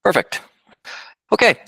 Perfect. Okay,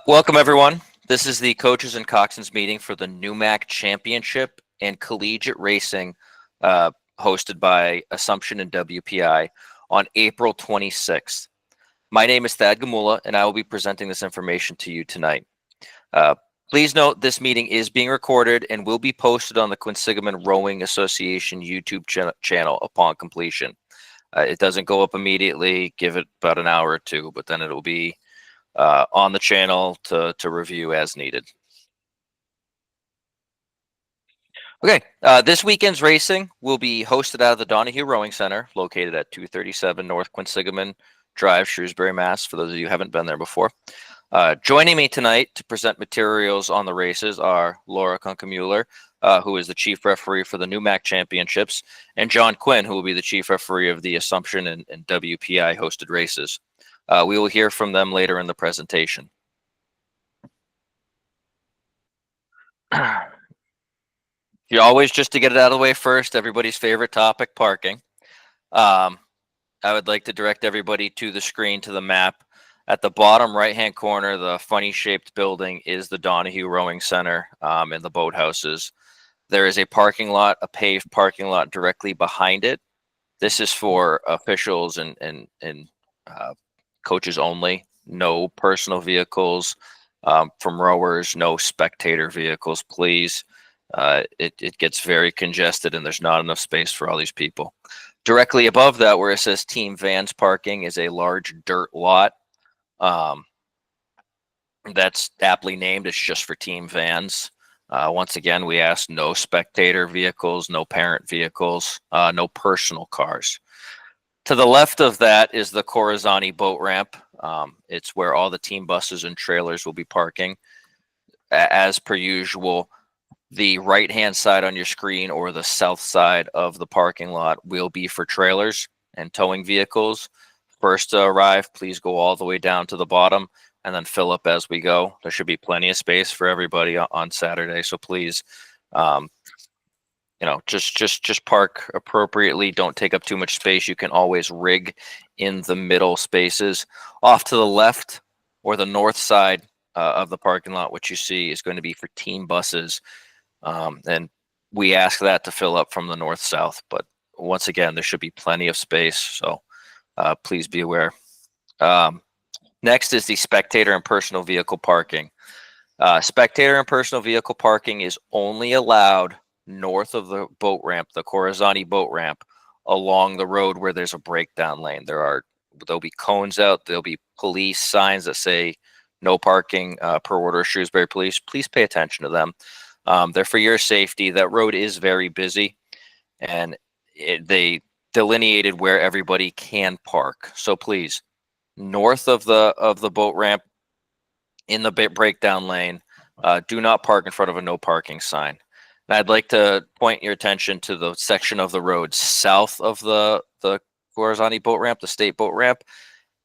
welcome everyone. This is the coaches and coxswains meeting for the NEWMAC Championship and Collegiate Racing, hosted by Assumption and WPI on April 26th. My name is Thad Gamula, and I will be presenting this information to you tonight. Please note this meeting is being recorded and will be posted on the Quinsigamond Rowing Association YouTube channel upon completion. It doesn't go up immediately. Give it about an hour or two, but then it'll be on the channel to review as needed. Okay, this weekend's racing will be hosted out of the Donahue Rowing Center, located at 237 North Quinsigamond Drive, Shrewsbury, Mass, for those of you who haven't been there before. Joining me tonight to present materials on the races are Laura Kunkemuller, who is the chief referee for the NEWMAC Championships, and John Quinn, who will be the chief referee of the Assumption and WPI hosted races. We will hear from them later in the presentation. You always, just to get it out of the way first, everybody's favorite topic, parking. I would like to direct everybody to the screen, to the map. At the bottom right-hand corner, the funny-shaped building is the Donahue Rowing Center and the boathouses. There is a parking lot, a paved parking lot directly behind it. This is for officials and coaches only. No personal vehicles from rowers, no spectator vehicles, please. It gets very congested and there's not enough space for all these people. Directly above that, where it says Team Vans parking, is a large dirt lot. That's aptly named. It's just for Team Vans. Once again, we ask no spectator vehicles, no parent vehicles, no personal cars. To the left of that is the Corazani boat ramp. It's where all the team buses and trailers will be parking. As per usual, the right-hand side on your screen or the south side of the parking lot will be for trailers and towing vehicles. First to arrive, please go all the way down to the bottom and then fill up as we go. There should be plenty of space for everybody on Saturday, so please, just park appropriately. Don't take up too much space. You can always rig in the middle spaces. Off to the left or the north side of the parking lot, what you see is going to be for team buses. And we ask that to fill up from the north-south, but once again, there should be plenty of space, so please be aware. Next is the spectator and personal vehicle parking. Spectator and personal vehicle parking is only allowed north of the boat ramp, the Corazani boat ramp, along the road where there's a breakdown lane. There'll be cones out. There'll be police signs that say no parking per order of Shrewsbury Police. Please pay attention to them. They're for your safety. That road is very busy, and they delineated where everybody can park. So please, north of the boat ramp, in the breakdown lane, do not park in front of a no parking sign. And I'd like to point your attention to the section of the road south of the Corazani boat ramp, the state boat ramp.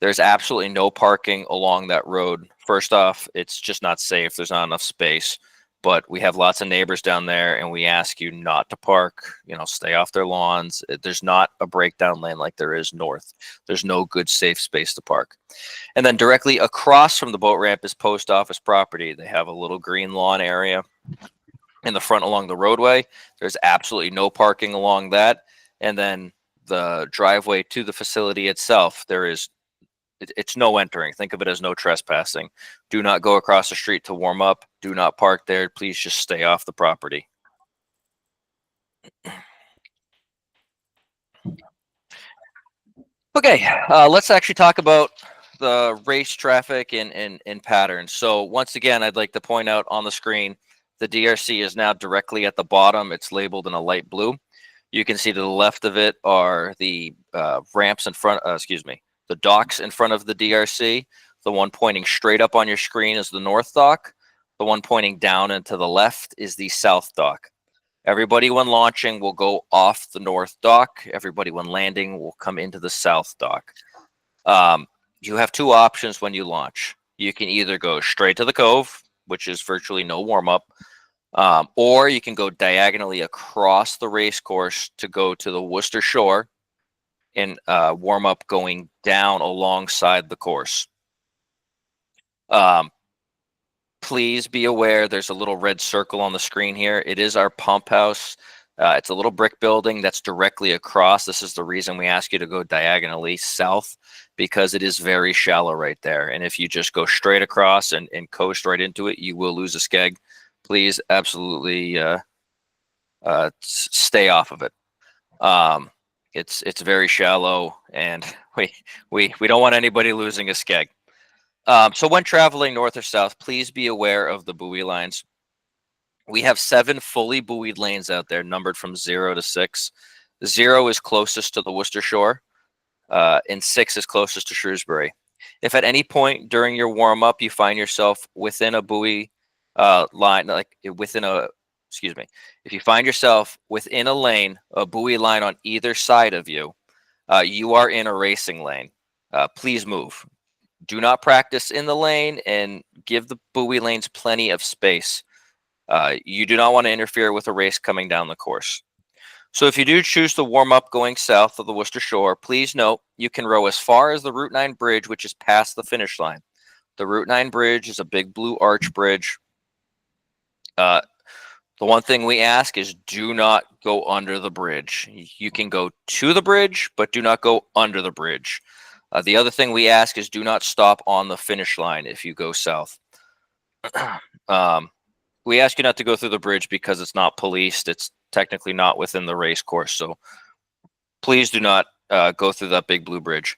There's absolutely no parking along that road. First off, it's just not safe. There's not enough space. But we have lots of neighbors down there, and we ask you not to park, stay off their lawns. There's not a breakdown lane like there is north. There's no good, safe space to park. And then directly across from the boat ramp is post office property. They have a little green lawn area in the front along the roadway. There's absolutely no parking along that. And then the driveway to the facility itself, it's no entering. Think of it as no trespassing. Do not go across the street to warm up. Do not park there. Please just stay off the property. Okay, let's actually talk about the race traffic and patterns. So once again, I'd like to point out on the screen, the DRC is now directly at the bottom. It's labeled in a light blue. You can see to the left of it are the ramps in front, the docks in front of the DRC. The one pointing straight up on your screen is the north dock. The one pointing down and to the left is the south dock. Everybody when launching will go off the north dock. Everybody when landing will come into the south dock. You have two options when you launch. You can either go straight to the cove, which is virtually no warm-up, or you can go diagonally across the race course to go to the Worcester Shore and warm up going down alongside the course. Please be aware there's a little red circle on the screen here. It is our pump house. It's a little brick building that's directly across. This is the reason we ask you to go diagonally south, because it is very shallow right there. And if you just go straight across and coast right into it, you will lose a skeg. Please absolutely stay off of it. It's very shallow, and we don't want anybody losing a skeg. So when traveling north or south, please be aware of the buoy lines. We have 7 fully buoyed lanes out there, numbered from 0 to 6. 0 is closest to the Worcester shore, and 6 is closest to Shrewsbury. If at any point during your warm-up you find yourself within a buoy line, like within a, excuse me, if you find yourself within a lane, a buoy line on either side of you, you are in a racing lane. Please move. Do not practice in the lane, and give the buoy lanes plenty of space. You do not want to interfere with a race coming down the course. So if you do choose to warm up going south of the Worcester shore, please note you can row as far as the Route 9 bridge, which is past the finish line. The Route 9 bridge is a big blue arch bridge. The one thing we ask is do not go under the bridge. You can go to the bridge, but do not go under the bridge. The other thing we ask is do not stop on the finish line if you go south. We ask you not to go through the bridge because it's not policed. It's technically not within the race course. So please do not go through that big blue bridge.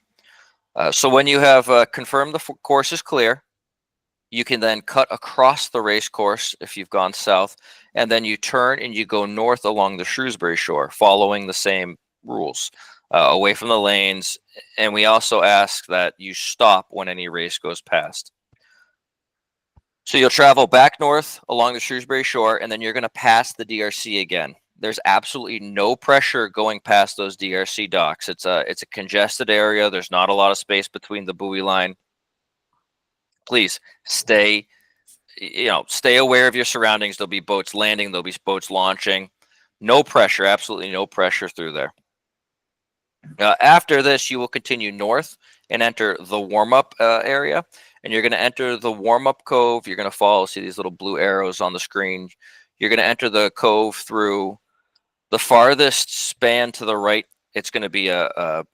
So when you have confirmed the course is clear, you can then cut across the race course if you've gone south, and then you turn and you go north along the Shrewsbury shore, following the same rules, away from the lanes. And we also ask that you stop when any race goes past. So you'll travel back north along the Shrewsbury shore, and then you're going to pass the DRC again. There's absolutely no pressure going past those DRC docks. It's a congested area. There's not a lot of space between the buoy line. Please stay aware of your surroundings. There'll be boats landing. There'll be boats launching. No pressure, absolutely no pressure through there. After this, you will continue north and enter the warm-up area. And you're going to enter the warm-up cove. You're going to see these little blue arrows on the screen. You're going to enter the cove through the farthest span to the right. It's going to be an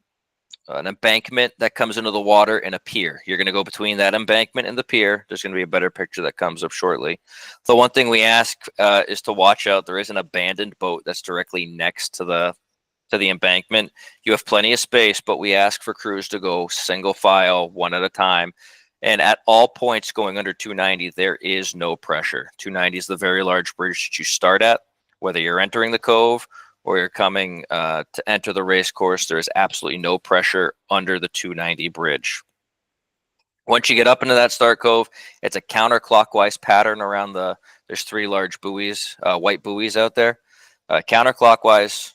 embankment that comes into the water and a pier. You're going to go between that embankment and the pier. There's going to be a better picture that comes up shortly. The one thing we ask is to watch out. There is an abandoned boat that's directly next to the embankment. You have plenty of space, but we ask for crews to go single file, one at a time. And at all points going under 290, there is no pressure. 290 is the very large bridge that you start at. Whether you're entering the cove or you're coming to enter the race course, there is absolutely no pressure under the 290 bridge. Once you get up into that start cove, it's a counterclockwise pattern around there's 3 large buoys, white buoys out there. Counterclockwise,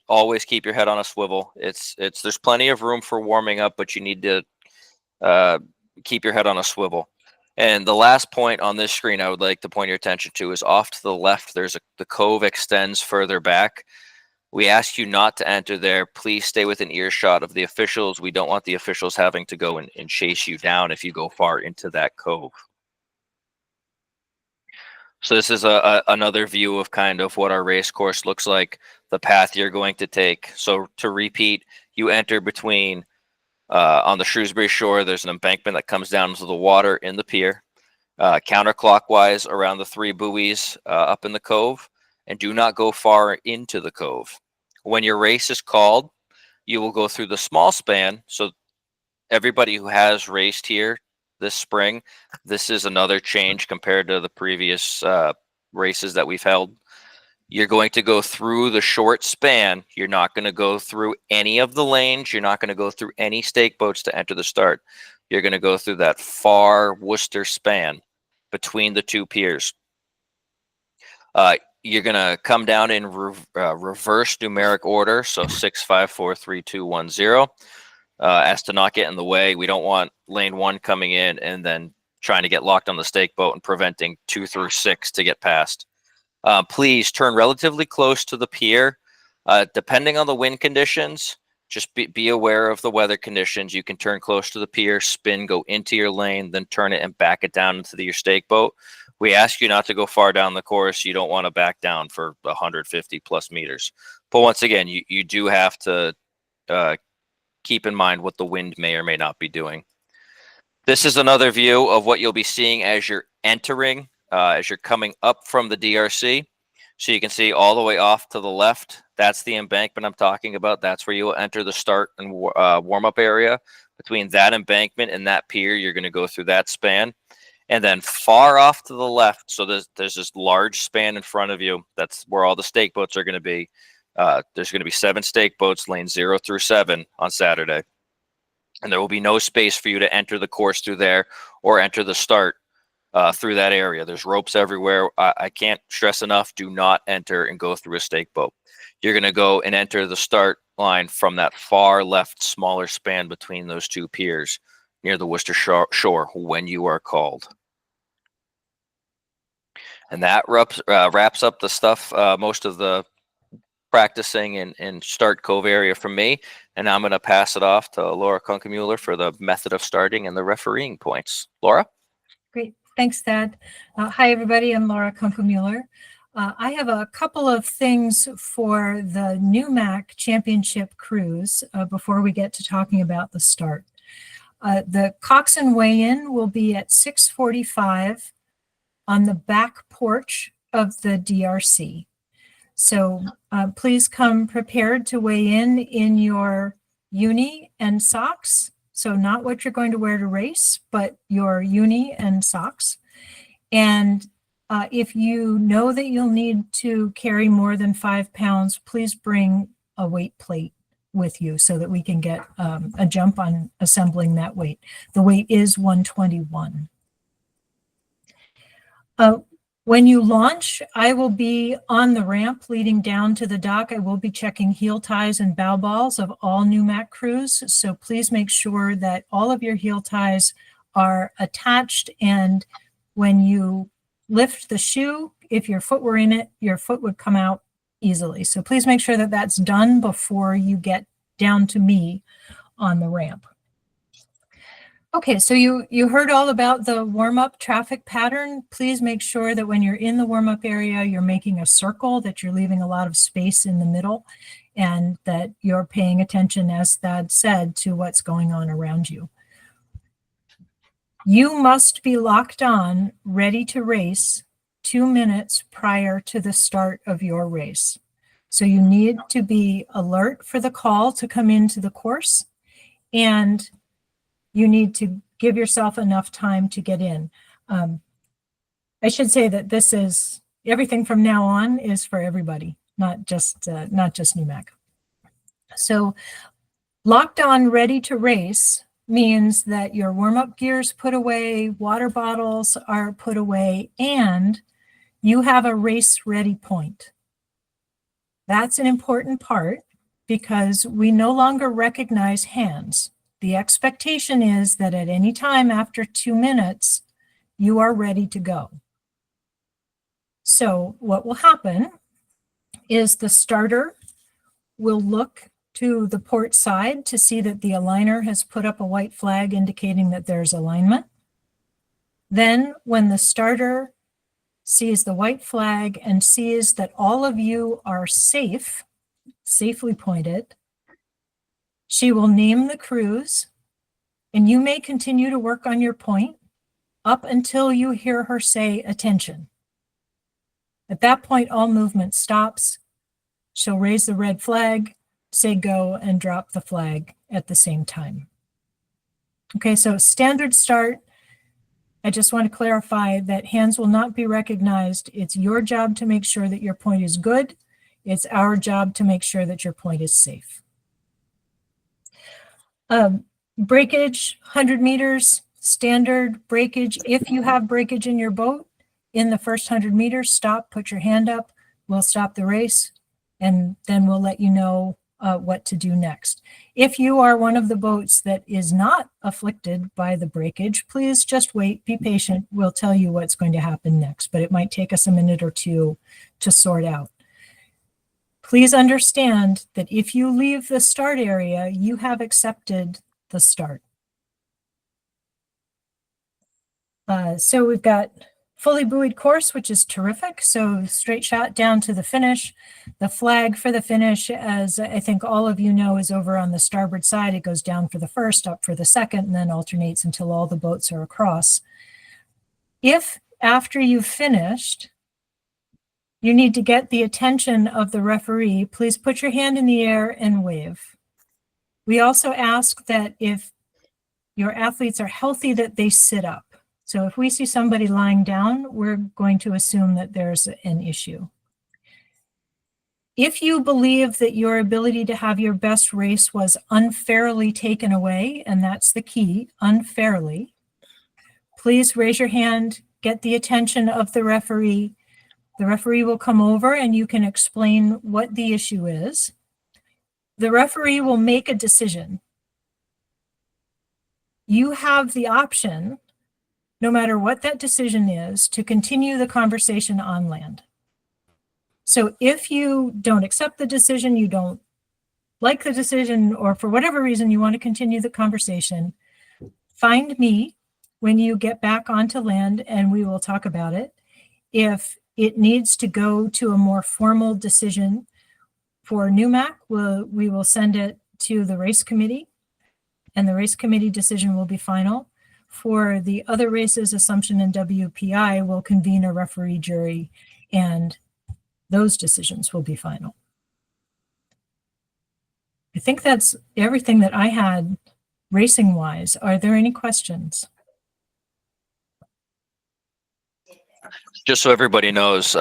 always keep your head on a swivel. There's plenty of room for warming up, but you need to keep your head on a swivel. And the last point on this screen I would like to point your attention to is off to the left. The cove extends further back. We ask you not to enter there. Please stay within earshot of the officials. We don't want the officials having to go and chase you down if you go far into that cove. So this is another view of kind of what our race course looks like, the path you're going to take. So to repeat, you enter between on the Shrewsbury shore. There's an embankment that comes down into the water in the pier, counterclockwise around the 3 buoys up in the cove, and do not go far into the cove. When your race is called, you will go through the small span. So everybody who has raced here this spring, this is another change compared to the previous races that we've held. You're going to go through the short span. You're not going to go through any of the lanes. You're not going to go through any stake boats to enter the start. You're going to go through that far Worcester span between the 2 piers. You're going to come down in reverse numeric order, so 6, 5, 4, 3, 2, 1, 0. As to not get in the way. We don't want lane 1 coming in and then trying to get locked on the stake boat and preventing 2 through 6 to get past. Please turn relatively close to the pier. Depending on the wind conditions, Just be aware of the weather conditions. You can turn close to the pier, spin, go into your lane, then turn it and back it down into your stake boat. We ask you not to go far down the course. You don't want to back down for 150 plus meters. But once again, you do have to keep in mind what the wind may or may not be doing. This is another view of what you'll be seeing as you're entering, as you're coming up from the DRC. So you can see all the way off to the left, that's the embankment I'm talking about. That's where you will enter the start and warm-up area. Between that embankment and that pier, you're going to go through that span. And then far off to the left, so there's this large span in front of you. That's where all the stake boats are going to be. There's going to be 7 stake boats, lanes 0 through 7 on Saturday. And there will be no space for you to enter the course through there or enter the start through that area. There's ropes everywhere. I can't stress enough, do not enter and go through a stake boat. You're going to go and enter the start line from that far left smaller span between those 2 piers near the Worcester shore when you are called. And that wraps up the stuff, most of the practicing in Start Cove area from me. And I'm going to pass it off to Laura Kunkemuller for the method of starting and the refereeing points. Laura? Great. Thanks, Thad. Hi, everybody. I'm Laura Kunkemuller. I have a couple of things for the NEWMAC Championship cruise before we get to talking about the start. The Coxswains weigh-in will be at 6:45 on the back porch of the DRC. So please come prepared to weigh in your uni and socks. So not what you're going to wear to race, but your uni and socks. And if you know that you'll need to carry more than 5 pounds, please bring a weight plate with you so that we can get a jump on assembling that weight. The weight is 121. When you launch, I will be on the ramp leading down to the dock. I will be checking heel ties and bow balls of all NEWMAC crews. So please make sure that all of your heel ties are attached. And when you lift the shoe, if your foot were in it, your foot would come out easily. So please make sure that that's done before you get down to me on the ramp. Okay, so you heard all about the warm-up traffic pattern. Please make sure that when you're in the warm-up area, you're making a circle, that you're leaving a lot of space in the middle, and that you're paying attention, as Thad said, to what's going on around you. You must be locked on, ready to race 2 minutes prior to the start of your race. So you need to be alert for the call to come into the course, and you need to give yourself enough time to get in. I should say that this is, everything from now on is for everybody, not just NEWMAC. So locked on, ready to race means that your warm-up gear's put away, water bottles are put away, and you have a race-ready point. That's an important part because we no longer recognize hands. The expectation is that at any time after 2 minutes, you are ready to go. So what will happen is the starter will look to the port side to see that the aligner has put up a white flag indicating that there's alignment. Then when the starter sees the white flag and sees that all of you are safely pointed, she will name the crews, and you may continue to work on your point up until you hear her say attention. At that point, all movement stops. She'll raise the red flag, say go, and drop the flag at the same time. Okay, so standard start. I just want to clarify that hands will not be recognized. It's your job to make sure that your point is good. It's our job to make sure that your point is safe. Breakage, 100 meters, standard breakage. If you have breakage in your boat, in the first 100 meters, stop, put your hand up. We'll stop the race, and then we'll let you know what to do next. If you are one of the boats that is not afflicted by the breakage, please just wait, be patient. We'll tell you what's going to happen next, but it might take us a minute or two to sort out. Please understand that if you leave the start area, you have accepted the start. So we've got fully buoyed course, which is terrific. So straight shot down to the finish. The flag for the finish, as I think all of you know, is over on the starboard side. It goes down for the first, up for the second, and then alternates until all the boats are across. If after you've finished, you need to get the attention of the referee, please put your hand in the air and wave. We also ask that if your athletes are healthy, that they sit up. So if we see somebody lying down, we're going to assume that there's an issue. If you believe that your ability to have your best race was unfairly taken away, and that's the key, unfairly, please raise your hand, get the attention of the referee. The referee will come over and you can explain what the issue is. The referee will make a decision. You have the option, no matter what that decision is, to continue the conversation on land. So if you don't accept the decision, you don't like the decision, or for whatever reason you want to continue the conversation, find me when you get back onto land and we will talk about it. If it needs to go to a more formal decision for NEWMAC, we will send it to the race committee, and the race committee decision will be final. For the other races, Assumption and WPI will convene a referee jury, and those decisions will be final. I think that's everything that I had racing-wise. Are there any questions? Just so everybody knows,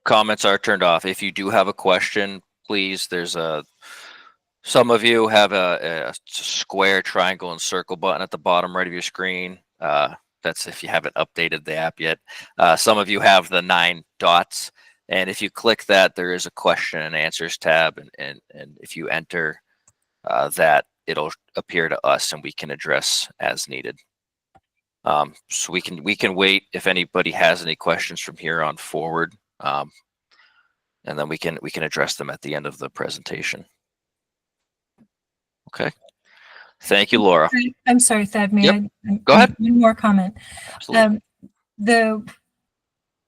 comments are turned off. If you do have a question, please, some of you have a square, triangle, and circle button at the bottom right of your screen. That's if you haven't updated the app yet. Some of you have the 9 dots. And if you click that, there is a question and answers tab. And if you enter that, it'll appear to us and we can address as needed. So we can wait if anybody has any questions from here on forward. And then we can address them at the end of the presentation. Okay. Thank you, Laura. I'm sorry, Thad, may I go ahead. One more comment. Absolutely.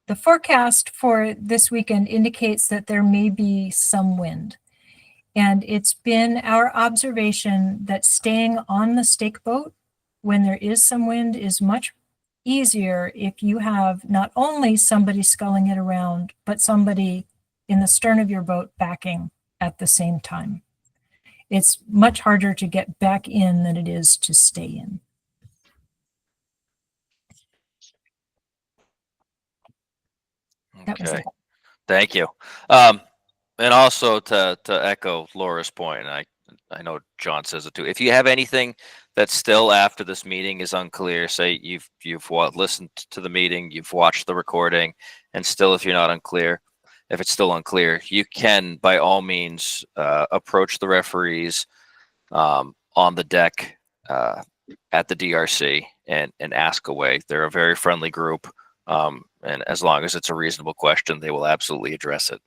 The forecast for this weekend indicates that there may be some wind. And it's been our observation that staying on the stake boat when there is some wind is much easier if you have not only somebody sculling it around, but somebody in the stern of your boat backing at the same time. It's much harder to get back in than it is to stay in. Okay, thank you. And also to echo Laura's point, and I know John says it too. If you have anything that still after this meeting is unclear, say you've listened to the meeting, you've watched the recording, and still if it's still unclear, you can by all means approach the referees on the deck at the DRC and ask away. They're a very friendly group. And as long as it's a reasonable question, they will absolutely address it.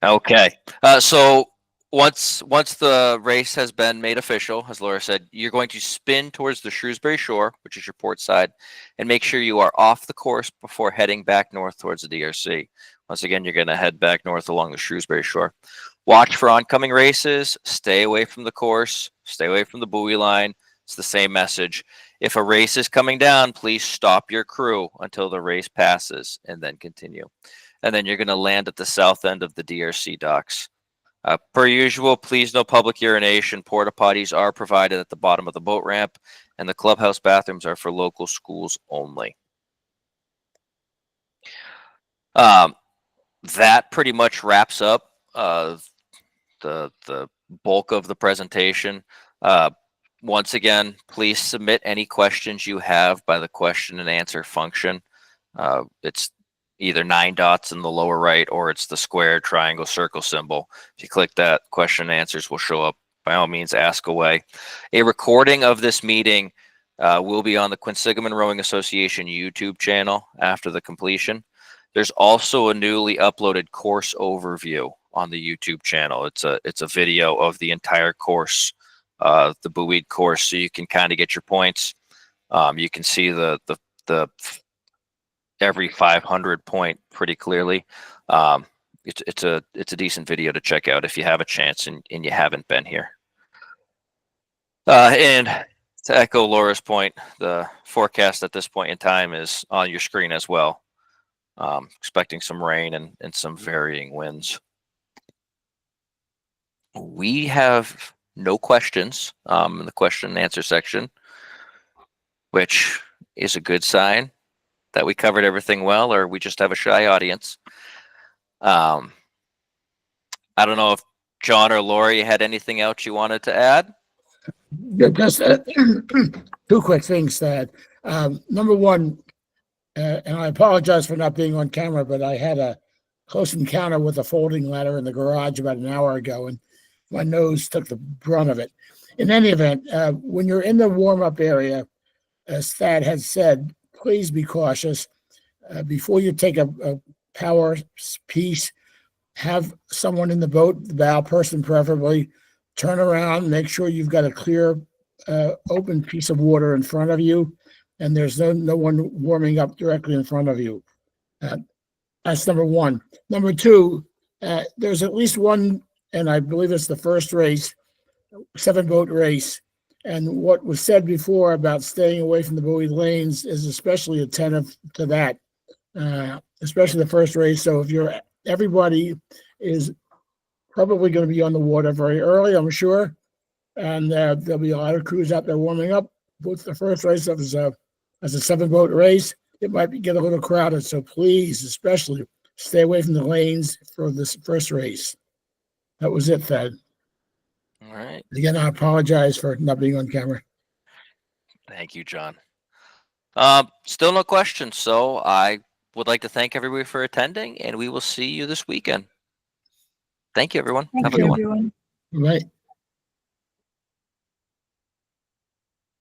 Okay. So once the race has been made official, as Laura said, you're going to spin towards the Shrewsbury shore, which is your port side, and make sure you are off the course before heading back north towards the DRC. Once again, you're going to head back north along the Shrewsbury shore. Watch for oncoming races. Stay away from the course. Stay away from the buoy line. It's the same message. If a race is coming down, please stop your crew until the race passes and then continue. And then you're going to land at the south end of the DRC docks. Per usual, please no public urination. Porta potties are provided at the bottom of the boat ramp, and the clubhouse bathrooms are for local schools only. That pretty much wraps up the bulk of the presentation. Once again, please submit any questions you have by the question and answer function. It's either 9 dots in the lower right, or it's the square, triangle, circle symbol. If you click that, question and answers will show up. By all means, ask away. A recording of this meeting will be on the Quinsigamond Rowing Association YouTube channel after the completion. There's also a newly uploaded course overview on the YouTube channel. It's a video of the entire course, the buoyed course, so you can kind of get your points. You can see the every 500 point pretty clearly. It's a decent video to check out if you have a chance and you haven't been here. And to echo Laura's point, the forecast at this point in time is on your screen as well. Expecting some rain and some varying winds. We have no questions in the question and answer section, which is a good sign that we covered everything well, or we just have a shy audience. I don't know if John or Lori had anything else you wanted to add. Yeah, just two quick things, Thad. Number one, and I apologize for not being on camera, but I had a close encounter with a folding ladder in the garage about an hour ago, and my nose took the brunt of it. In any event, when you're in the warm-up area, as Thad has said, please be cautious. Before you take a power piece, have someone in the boat, the bow person preferably, turn around, make sure you've got a clear, open piece of water in front of you, and there's no one warming up directly in front of you. That's number one. Number two, there's at least one, and I believe it's the first race, 7-boat race. And what was said before about staying away from the buoy lanes is especially attentive to that, especially the first race. So if everybody is probably going to be on the water very early, I'm sure, and there'll be a lot of crews out there warming up. Both the first race as a 7-boat race, it might get a little crowded. So please, especially, stay away from the lanes for this first race. That was it, Thad. All right. Again, I apologize for not being on camera. Thank you, John. Still no questions, so I would like to thank everybody for attending, and we will see you this weekend. Thank you, everyone. Thank Have a you, good one. everyone. Right.